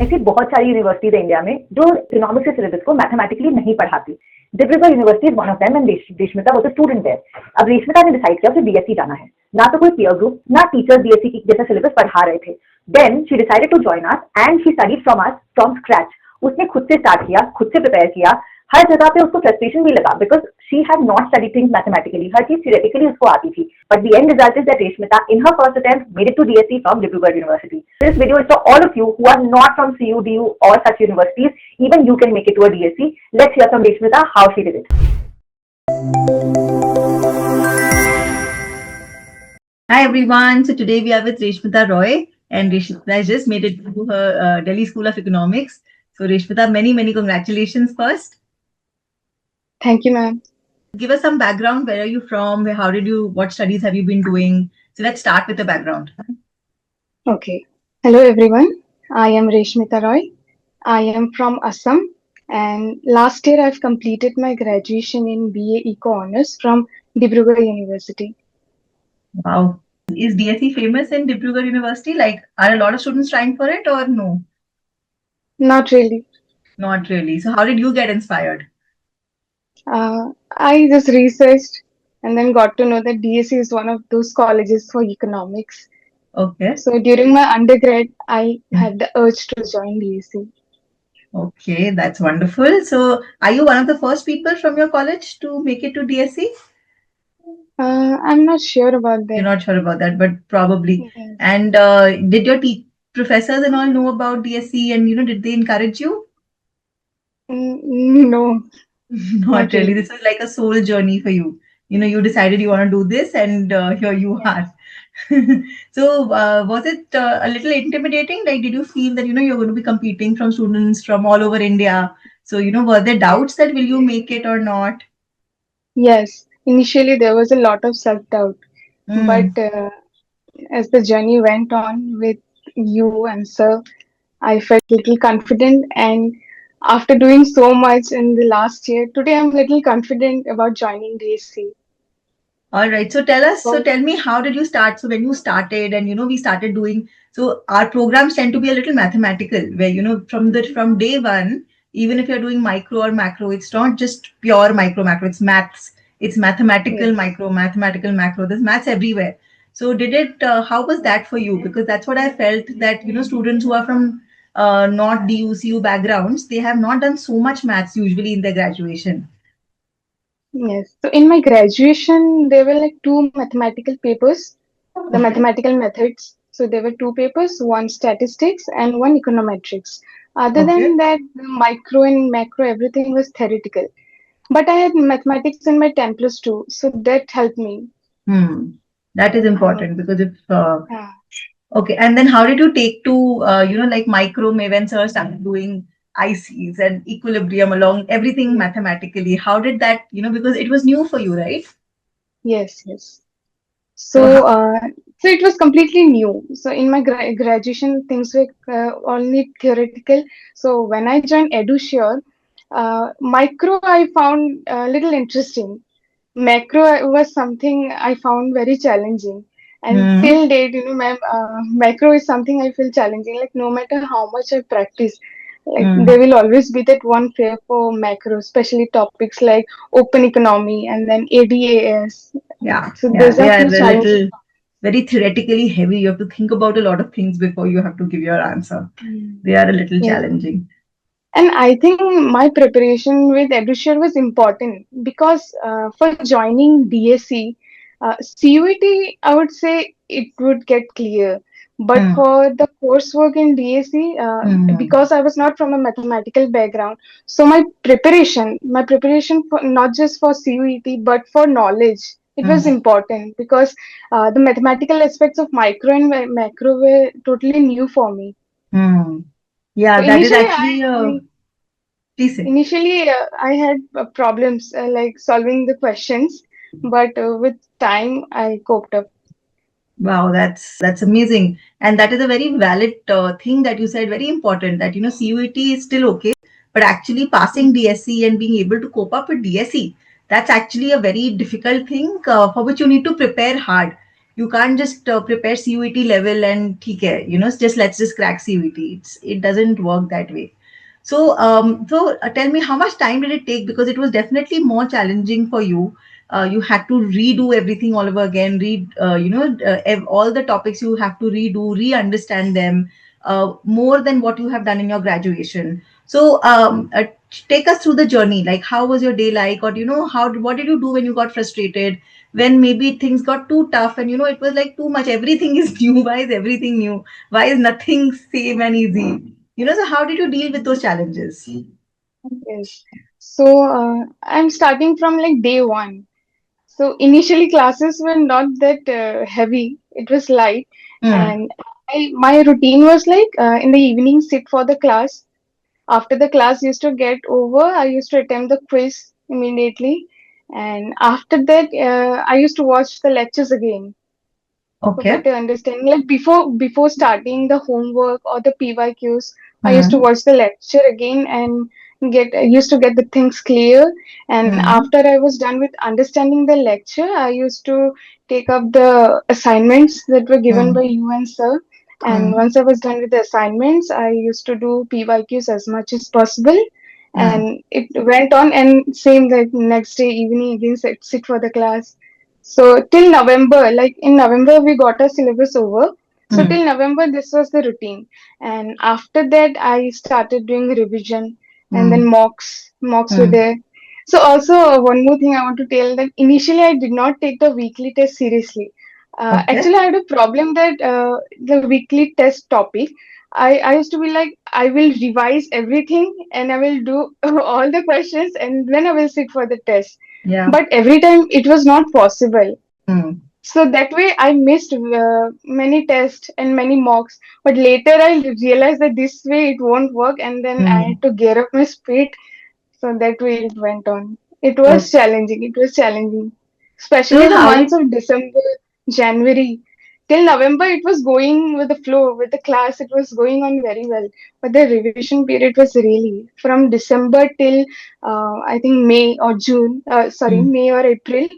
ऐसी बहुत सारी यूनिवर्सिटीज है इंडिया में जो इकोनॉमिक्स के सिलेबस को मैथमेटिकली नहीं पढ़ाती. Dibrugarh university is one of them and Reshmita was a student there. अब रेशमिता ने डिसाइड किया उसे डीएसई जाना है. ना तो कोई पीयर ग्रुप ना टीचर डीएसई की जैसा सिलेबस पढ़ा रहे थे. Then she decided to join us and she studied from us from scratch. उसने खुद से स्टार्ट किया, खुद से प्रिपेयर किया. हर जगह पे उसको फ्रस्ट्रेशन भी लगा because she had not study things mathematically. हर चीज थियोरेटिकली उसको आती थी. But the end result is that Reshmita in her first attempt made it to DSE from Dibrugarh University. This video is for all of you who are not from CUDU or such universities. Even you can make it to a DSE. Let's hear from Reshmita how she did it. Hi everyone. So today we are with Reshmita Roy, and Reshmita just made it to her Delhi School of Economics. So Reshmita, many congratulations first. Thank you, ma'am. Give us some background. Where are you from? What studies have you been doing? So let's start with the background. Okay. Hello everyone. I am Reshmita Roy. I am from Assam, and last year I've completed my graduation in BA Eco Honors from Dibrugarh University. Wow. Is DSE famous in Dibrugarh University? Like, are a lot of students trying for it or no? Not really. Not really. So how did you get inspired? I just researched and then got to know that DSE is one of those colleges for economics. Okay. So during my undergrad, I had the urge to join DSE. Okay, that's wonderful. So are you one of the first people from your college to make it to DSE? I'm not sure about that. You're not sure about that, but probably. Yes. And did your professors and all know about DSE, and did they encourage you? No. Not really. This is like a soul journey for you. You decided you want to do this, and here you are. So was it a little intimidating? Like, did you feel that you're going to be competing from students from all over India? So were there doubts that will you make it or not? Yes. Initially, there was a lot of self-doubt, but as the journey went on with you and sir, I felt a little confident, and after doing so much in the last year, today I'm a little confident about joining DSE. All right. So tell me, how did you start? So when you started and, we started doing, so our programs tend to be a little mathematical where, from day one, even if you're doing micro or macro, it's not just pure micro, macro, it's maths. It's mathematical micro, mathematical macro. There's maths everywhere. So how was that for you? Because that's what I felt that, students who are from not DUCU backgrounds, they have not done so much maths usually in their graduation. Yes. So in my graduation, there were like 2 mathematical papers, the mathematical methods. So there were 2 papers, one statistics and one econometrics. Other than that, the micro and macro, everything was theoretical. But I had mathematics in my 10+2, so that helped me. That is important because if okay, and then how did you take to like micro when sir started doing ICs and equilibrium along everything mathematically? How did that because it was new for you, right? Yes. So so it was completely new. So in my graduation, things were only theoretical. So when I joined EduSure, micro I found a little interesting. Macro was something I found very challenging. And till date, ma'am, macro is something I feel challenging. Like no matter how much I practice, like there will always be that one fear for macro, especially topics like open economy and then ADAS. Yeah. So they are a little very theoretically heavy. You have to think about a lot of things before you have to give your answer. They are a little challenging. And I think my preparation with EduSure was important because for joining DSE, CUET, I would say it would get clear. But for the coursework in DSE, because I was not from a mathematical background, so my preparation for not just for CUET but for knowledge, it was important because the mathematical aspects of micro and macro were totally new for me. Yeah, so that is actually. Initially, I had problems like solving the questions, but with time, I coped up. Wow, that's amazing, and that is a very valid thing that you said. Very important that CUET is still okay, but actually passing DSE and being able to cope up with DSE, that's actually a very difficult thing for which you need to prepare hard. You can't just prepare CUET level and ठीक है, just let's just crack CUET. It doesn't work that way. So tell me, how much time did it take? Because it was definitely more challenging for you. You had to redo everything all over again, read, all the topics you have to redo, re-understand them, more than what you have done in your graduation. So take us through the journey. Like, how was your day like? Or, what did you do when you got frustrated? When maybe things got too tough and, it was like too much. Everything is new. Why is everything new? Why is nothing same and easy? So how did you deal with those challenges? Yes. So I'm starting from like day one. So initially classes were not that heavy. It was light, Hmm. and my routine was like in the evening sit for the class. After the class used to get over, I used to attempt the quiz immediately, and after that, I used to watch the lectures again for Okay. better understanding. Like before starting the homework or the PYQs, I used to Hmm. watch the lecture again and get used to get the things clear. And Hmm. after I was done with understanding the lecture, I used to take up the assignments that were given Hmm. by you and sir. And Hmm. once I was done with the assignments, I used to do PYQs as much as possible. Hmm. And it went on, and same like next day evening again sit for the class. So till November, like in November, we got our syllabus over. So Hmm. till November, this was the routine. And after that, I started doing revision, and then Hmm. mocks were Hmm. there. So also one more thing I want to tell, that initially I did not take the weekly test seriously. Okay. Actually, I had a problem that the weekly test topic, I used to be like, I will revise everything and I will do all the questions and then I will sit for the test. Yeah. But every time it was not possible. Hmm. So that way I missed many tests and many mocks. But later I realized that this way it won't work, and then I Hmm. had to gear up my speed. So that way it went on. It So, was challenging. It was challenging. Especially so the how months did of December, January. Till November, it was going with the flow, with the class, it was going on very well. But the revision period was really from December till I think May or June, sorry, hmm. May or April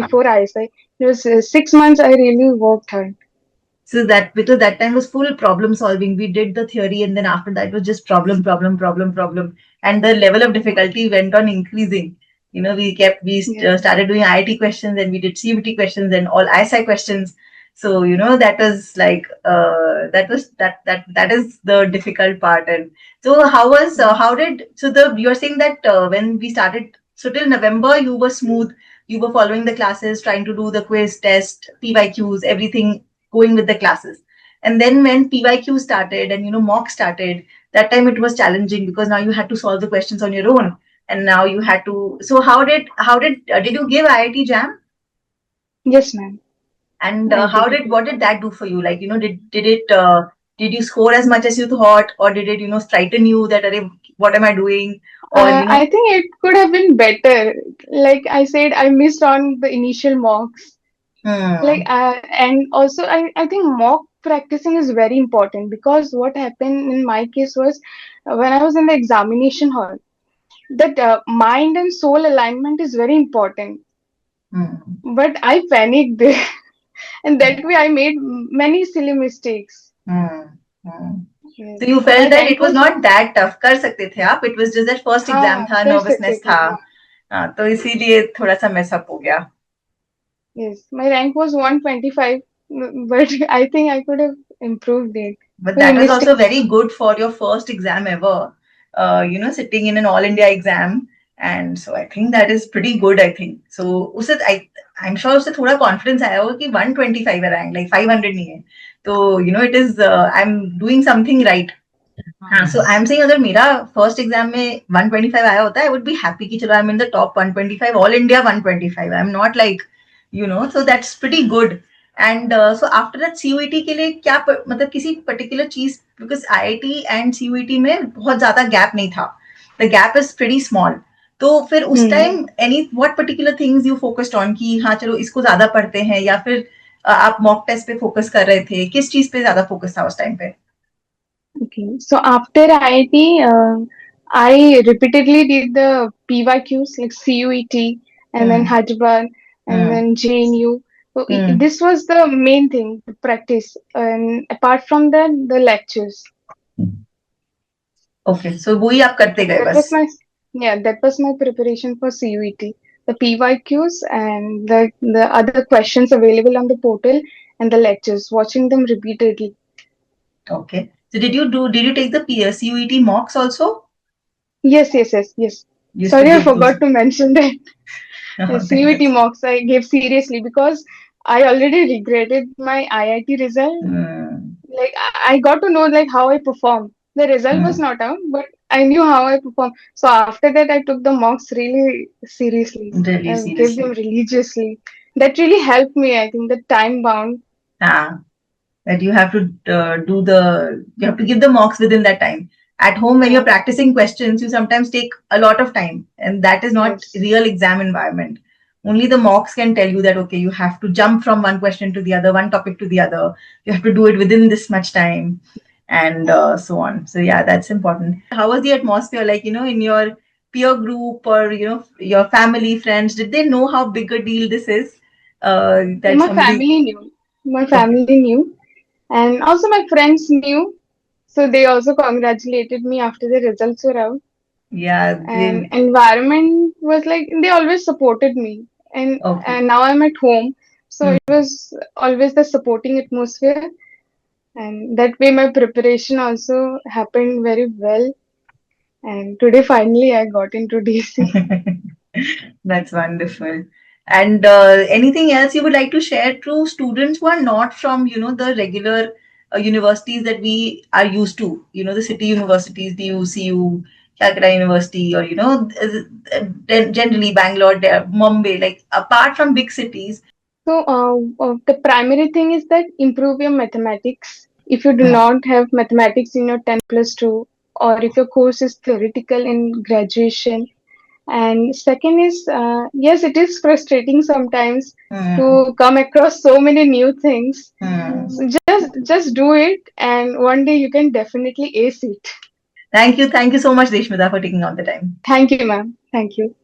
before ISI. It was 6 months I really worked hard. So that, because that time was full problem solving. We did the theory, and then after that was just problem, problem, problem, problem, and the level of difficulty went on increasing. Yeah. Started doing IIT questions, and we did CUT questions and all ISI questions. So that was like that is the difficult part. And so how did, so the you're saying that when we started, so till November you were smooth, you were following the classes, trying to do the quiz, test, PYQs, everything, going with the classes. And then when PYQ started and mock started, that time it was challenging because now you had to solve the questions on your own. And now you had to. So did you give IIT Jam? Yes, ma'am. And I how did. did what did that do for you? Like, did you score as much as you thought, or did it frighten you that, "Arey, what am I doing?" Or I think it could have been better. Like I said, I missed on the initial mocks. Like hmm, and also I think mock practicing is very important, because what happened in my case was when I was in the examination hall, that mind and soul alignment is very important, hmm, but I panicked there. And that way I made many silly mistakes. hmm, hmm. Yes. So you So my felt that rank it was was not that tough, कर सकते थे आप, it was just that first हाँ exam था, कर सकते nervousness थे था. हाँ. तो इसीलिए थोड़ा सा mess up हो गया. Yes, my rank was 125, but I think I could have improved it. But Maybe that was also mistakes. very good for your first exam ever, sitting in an all India exam. And so I think that is pretty good, I think. So I'm sure उससे थोड़ा confidence आया होगा कि 125 है rank, like 500 नहीं है. तो it is, I'm doing something right. हाँ, so I'm saying अगर मेरा first exam में 125 आया होता, I would be happy कि चलो I'm in the top 125, all India 125. I'm not like, so that's pretty good. And so after that CUET के लिए क्या मतलब किसी particular चीज, because IIT and CUET में बहुत ज्यादा gap नहीं था. The gap is pretty small. तो फिर उस Hmm. time what particular things you focused on कि हाँ चलो इसको ज्यादा पढ़ते हैं, या फिर आप mock test पे focus कर रहे थे, किस चीज पे ज्यादा focus था उस time पे? Okay. So after IIT, I repeatedly did the PYQs like CUET and then Hmm. Hyderabad and Hmm. then JNU. So Hmm. this was the main thing, to practice. And apart from that, the lectures. Okay, so वही आप करते गए That was बस. my that was my preparation for CUET. The PYQs and the other questions available on the portal and the lectures, watching them repeatedly. Okay. So did you take the CUET mocks also? Yes. You used to Sorry, I give those. forgot to mention that. The CUET That's, mocks I gave seriously because I already regretted my IIT result. hmm, Like I got to know like how I performed. The result was hmm, not out, but I knew how I performed. So after that, I took the mocks really seriously. really I gave them seriously. religiously. That really helped me. I think the time bound. Ah, that you have to you have to give the mocks within that time. At home, when you're Yeah. practicing questions, you sometimes take a lot of time, and that is not Yes. real exam environment. Only the mocks can tell you that okay, you have to jump from one question to the other, one topic to the other. You have to do it within this much time, and so on. So yeah, that's important. How was the atmosphere like? In your peer group or your family, friends, did they know how big a deal this is? Yeah, That my somebody. family knew. My Okay. family knew, and also my friends knew. So they also congratulated me after the results were out. Yeah, And environment was like they always supported me. okay. And now I'm at home, so Hmm. it was always the supporting atmosphere, and that way my preparation also happened very well. And today finally I got into DC. That's wonderful. And anything else you would like to share to students who are not from, the regular universities that we are used to, the city universities, DU, CU, Calcutta University, or, generally Bangalore, Mumbai, like apart from big cities. So the primary thing is that improve your mathematics. If you do Hmm. not have mathematics in your 10 plus 2, or if your course is theoretical in graduation. And second is, yes, it is frustrating sometimes Hmm. to come across so many new things. Hmm. So just do it, and one day you can definitely ace it. Thank you. Thank you so much, Reshmita, for taking all the time. Thank you, ma'am. Thank you.